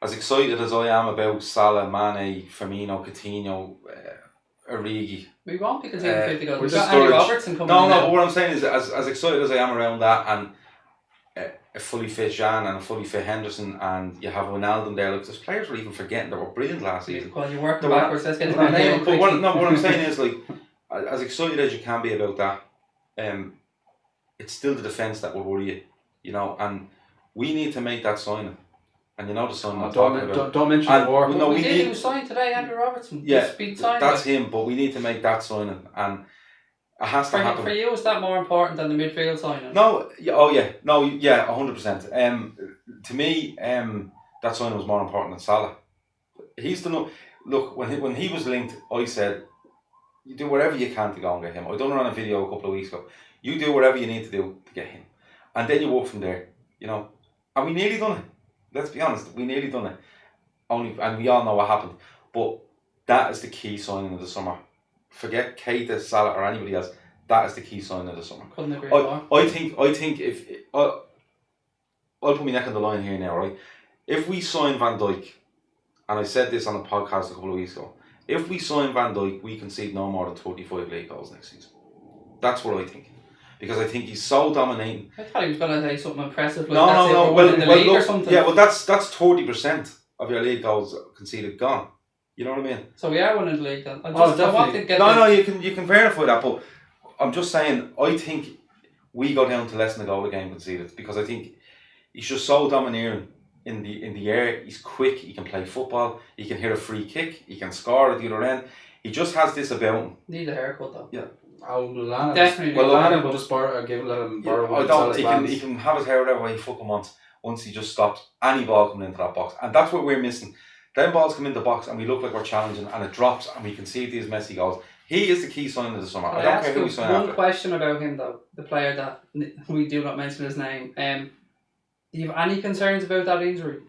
as excited as I am about Salah, Mane, Firmino, Coutinho, Origi. We won't be conceding 50 goals. We've got Andy Robertson coming in. No, but what I'm saying is, as excited as I am around that, and a fully fit Jan and a fully fit Henderson, and you have Wijnaldum there. Look, there's players we're even forgetting that were brilliant last season. Well, you're working backwards. Let's get to that name quickly. What I'm saying is, like, as excited as you can be about that, it's still the defence that will worry you, and we need to make that signing. And you know the signing I'm talking about. Don't mention the war. We did. He signed today, Andrew Robertson. Yeah, that's him. But we need to make that signing, and it has to happen. For you, is that more important than the midfield signing? No, 100%. To me, that signing was more important than Salah. He's the look when he was linked. I said You do whatever you can to go and get him. I done it on a video a couple of weeks ago. You do whatever you need to do to get him. And then you walk from there, you know. And we nearly done it. Let's be honest, we nearly done it. And we all know what happened. But that is the key signing of the summer. Forget Keita, Salah or anybody else. That is the key signing of the summer. Couldn't agree more. I think if I'll put my neck on the line here now, right? If we sign Van Dijk, and I said this on a podcast a couple of weeks ago, if we sign Van Dijk, we concede no more than 35 league goals next season. That's what I think. Because I think he's so dominating. I thought he was going to say something impressive. Like No. Well, in the league or something. Yeah, well, that's 30% of your league goals conceded gone. You know what I mean? So we are winning the league then. I definitely. want to get No, you can verify that, but I'm just saying, I think we go down to less than a goal a game conceded because I think he's just so domineering in the air. He's quick. He can play football. He can hit a free kick. He can score at the other end. He just has this about him. Need a haircut though. Yeah. Oh, Lallana. Definitely. Well, Lallana will just let him borrow. I don't. He can have his hair whatever way he fucking wants. Once he just stops any ball coming into that box, and that's what we're missing. Then balls come into the box and we look like we're challenging, and it drops, and we can see these messy goals. He is the key sign of the summer. I don't care who we sign after. One question about him though, the player that we do not mention his name. Do you have any concerns about that injury?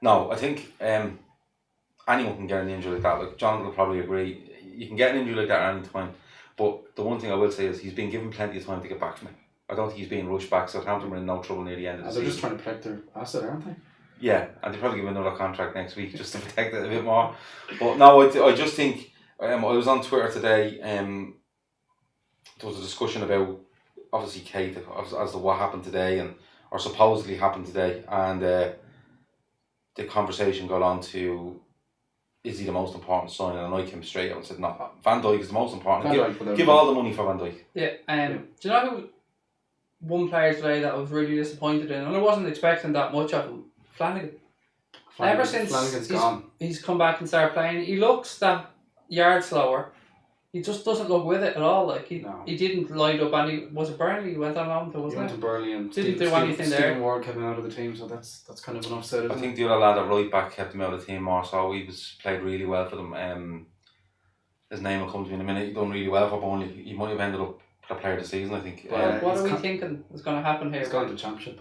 No, I think anyone can get an injury like that. Like John will probably agree. You can get an injury like that at any time. But the one thing I will say is he's been given plenty of time to get back from it. I don't think he's being rushed back. Southampton were in no trouble near the end of the season. They're just trying to protect their asset, aren't they? Yeah, and they'll probably give him another contract next week just to protect it a bit more. But no, I just think I was on Twitter today. There was a discussion about obviously Kate as to what happened today or supposedly happened today, and the conversation got on to, is he the most important signing? And I came straight out and said, no, Van Dijk is the most important. Give all the money for Van Dijk. Yeah. Do you know who one player today that I was really disappointed in, and I wasn't expecting that much of him? Flanagan. Ever since he's come back and started playing, he looks that yard slower. He just doesn't look with it at all. Like he didn't light up any. Was it Burnley? He went on loan to, wasn't it? He went to Burnley and didn't do anything there. Stephen Ward kept him out of the team, so that's kind of an upset. I think the other lad at right back kept him out of the team more, so he played really well for them. His name will come to me in a minute. He done really well for Burnley. He might have ended up the player of the season, I think. What are we thinking is going to happen here? He's gone to Championship.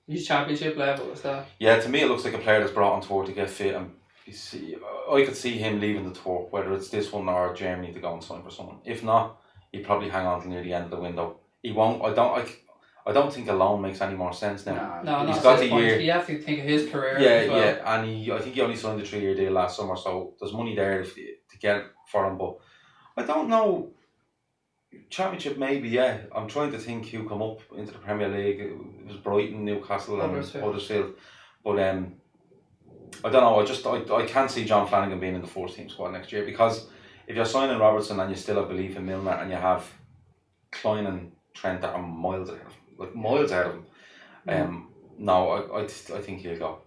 He's Championship level, is that? Yeah, to me it looks like a player that's brought on tour to get fit, and I could see him leaving the tour, whether it's this one or Germany, to go and sign for someone. If not, he'd probably hang on till near the end of the window. He won't. I don't think a loan makes any more sense now. No, he's got the point. year. You have to think of his career. Yeah, and I think he only signed a 3-year deal last summer, so there's money there to get it for him. But I don't know. Championship maybe, yeah. I'm trying to think who come up into the Premier League. It was Brighton, Newcastle and Huddersfield. But I don't know, I can't see John Flanagan being in the first team squad next year, because if you're signing Robertson and you still have belief in Milner and you have Klein and Trent that are miles ahead of him, no, I think he'll go.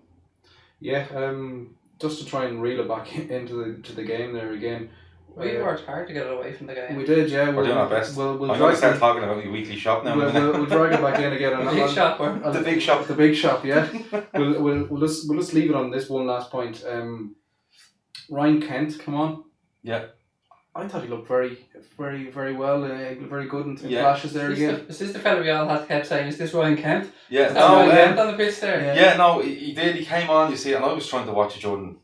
Yeah, just to try and reel it back into the game there again. We worked hard to get it away from the game. We did, yeah. We're doing our best. We'll I'm going to start talking about the weekly shop now. We'll drag it back in again. The big shop. The big shop. The big shop, yeah. we'll just leave it on this one last point. Ryan Kent, come on. Yeah. I thought he looked very, very, very well. Very good in flashes there again. Is this the fella we all had kept saying? Is this Ryan Kent? Yeah. Is that Ryan Kent on the pitch there? Yeah, no, he did. He came on, you see, and I was trying to watch Jordan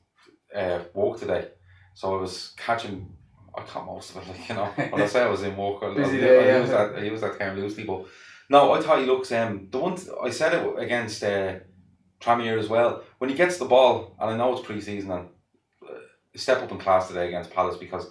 walk today, so I was catching. I caught most of it, like, you know. When I say I was in walk, I use that term loosely, but no, I thought he looks. The one I said it against Tramier as well. When he gets the ball, and I know it's pre-season, and step up in class today against Palace, because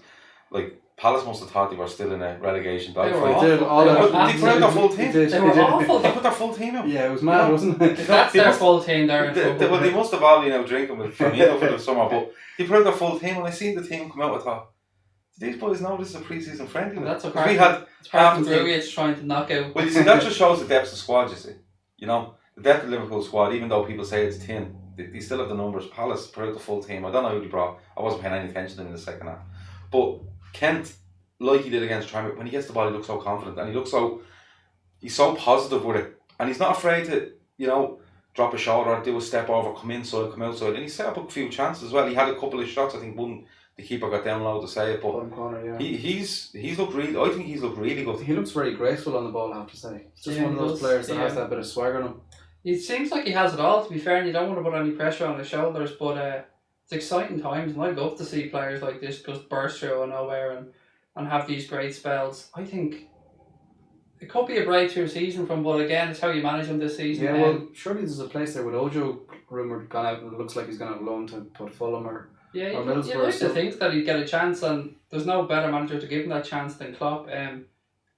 like Palace must have thought they were still in a relegation dogfight. They put out their full team. They were awful. They put their full team out. Yeah, it was mad, wasn't it? That's their full team there. Well, they must have all been out drinking with Firmino for the summer, but they put out their full team, and I seen the team come out. I thought, these boys know this is a pre-season friendly. That's a we had half the Grujic trying to knock out. Well, you see, that just shows the depth of squad. You see, you know, the depth of Liverpool squad. Even though people say it's thin, they still have the numbers. Palace put out the full team. I don't know who they brought. I wasn't paying any attention to them in the second half. But Kent, like he did against Tramier, when he gets the ball, he looks so confident, and he's so positive with it, and he's not afraid to, you know, drop a shoulder, do a step over, come inside, come outside, and he set up a few chances as well. He had a couple of shots, I think one the keeper got down low to save. But Bottom corner, yeah. he's looked really. I think he's looked really good. He looks very graceful on the ball, I have to say. He's just Yeah, one of he those does, players that yeah. has that bit of swagger in him. It seems like he has it all, to be fair, and you don't want to put any pressure on his shoulders, but it's exciting times, and I love to see players like this just burst through out of nowhere and have these great spells. I think it could be a breakthrough season from, but again, it's how you manage him this season. Yeah, well, surely there's a place there with Ojo rumoured gone out, and it looks like he's going to have loan to Fulham or yeah, or you'd like Middlesbrough. to think that he'd get a chance, and there's no better manager to give him that chance than Klopp.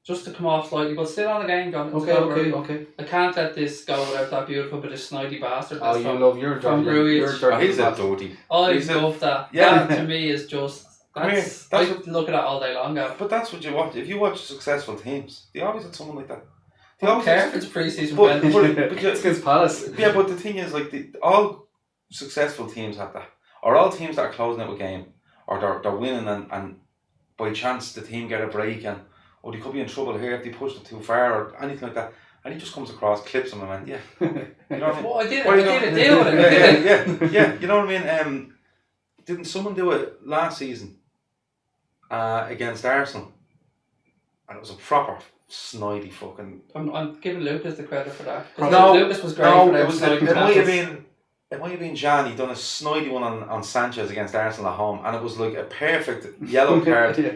Just to come off slightly, but still on the game, John. Okay. I can't let this go without that beautiful bit of snidey bastard. Oh, you love your from dirty. Rui. Your dirty He's a bastard. dirty. I He's a- love that. Yeah. That to me is just Come here, that's that's I could look at that all day long. Gav. But that's what you watch. If you watch successful teams, they always had someone like that. I don't care if it's pre-season But, friendly. but It's against Palace. yeah, but the thing is, like, all successful teams have that, or all teams that are closing out a game, or they're winning, and by chance the team get a break, and they could be in trouble here if they pushed it too far or anything like that, and he just comes across, clips him, and went, yeah, you know what I mean? Well, I did What are you a gonna- deal with it. yeah, you know what I mean? Didn't someone do it last season against Arsenal? And it was a proper snidey fucking. I'm giving Lucas the credit for that. 'Cause No, Lucas was great no, for it them was. snidey It might have tackles. been Jan. He done a snidey one on Sanchez against Arsenal at home, and it was like a perfect yellow card. Yeah.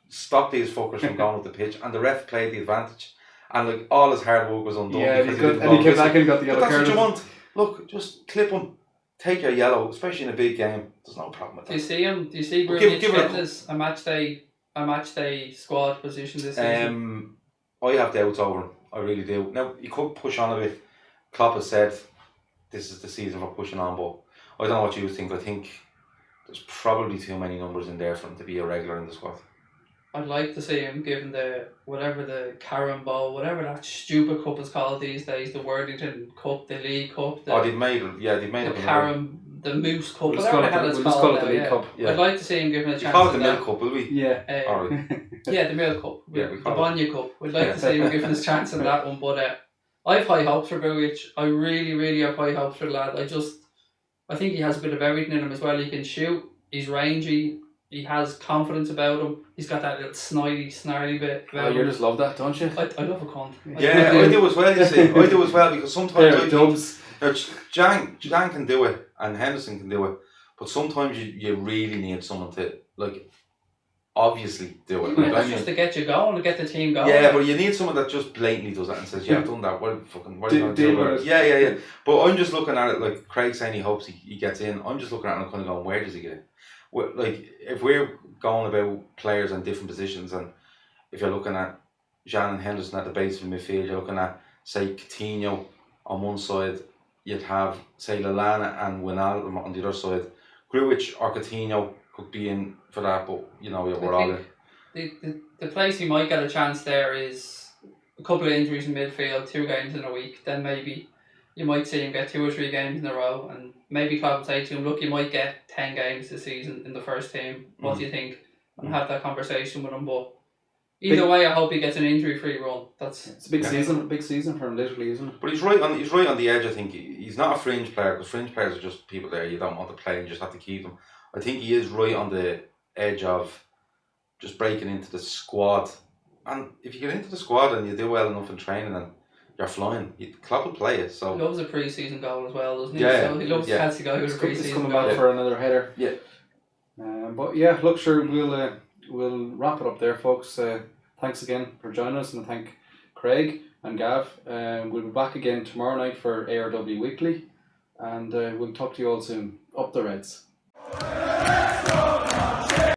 Stopped these fuckers from going up the pitch, and the ref played the advantage, and like all his hard work was undone. Yeah, because and didn't he go came back whistle. and got the But yellow that's card. what you want. Look, just clip him, take your yellow, especially in a big game. There's no problem with Do you that. see him? Do you see Well, Grujic give it a getting us a match day squad position this season? I have doubts over him. I really do. Now he could push on a bit. Klopp has said this is the season for pushing on, but I don't know what you think. I think there's probably too many numbers in there for him to be a regular in the squad. I'd like to see him given the Carrom Bowl, whatever that stupid cup is called these days, the Worthington Cup, the League Cup, They've made it the up another- Carrom, the Moose Cup, We'll just whatever call the it hell the- it's we'll just called. call it the League Cup. Yeah. I'd like to see him given a We chance. call it the at Milk that. Cup, will we? Yeah. Alright. Yeah, the Milk Cup. Yeah, we the call it. Bonya Cup. We'd like to see him given his chance in that one, but I have high hopes for Grujic. I really, really have high hopes for the lad. I think he has a bit of everything in him as well. He can shoot, he's rangy, he has confidence about him, he's got that little snarly bit Oh, about you him. just love that, don't you? I love a cunt. Yeah, I do as well, you see. I do as well, because sometimes Pair I of think dubs. Jan can do it and Henderson can do it, but sometimes you really need someone to, like, obviously do it. Yeah, Like, that's just to get you going, to get the team going. yeah, but you need someone that just blatantly does that and says, yeah, I've done that, what are you going to Deal do about with it? it. Yeah. But I'm just looking at it, like Craig saying he hopes he gets in. I'm just looking at it and kind of going, where does he get in? Like, if we're going about players in different positions, and if you're looking at Jan and Henderson at the base of the midfield, you're looking at, say, Coutinho on one side, you'd have, say, Lallana and Wijnaldum on the other side. Grujic or Coutinho could be in for that, but, you know, we're all in. The place he might get a chance there is a couple of injuries in midfield, 2 games in a week. Then maybe you might see him get 2 or 3 games in a row, and maybe Klopp would say to him, look, you might get 10 games this season in the first team. What do you think? And have that conversation with him. But either way, I hope he gets an injury-free run. It's a big season for him, literally, isn't it? But he's right on the edge. I think he's not a fringe player, because fringe players are just people there you don't want to play and you just have to keep them. I think he is right on the edge of just breaking into the squad. And if you get into the squad and you do well enough in training, and you're flying, Klopp will play it. He So loves a pre-season goal as well, doesn't he? Yeah, So he loves yeah. to catch the guy with a It's pre-season coming goal. back for another header. Yeah. But yeah, look, sure, we'll wrap it up there, folks. Thanks again for joining us, and thank Craig and Gav. We'll be back again tomorrow night for ARW Weekly, and we'll talk to you all soon. Up the Reds.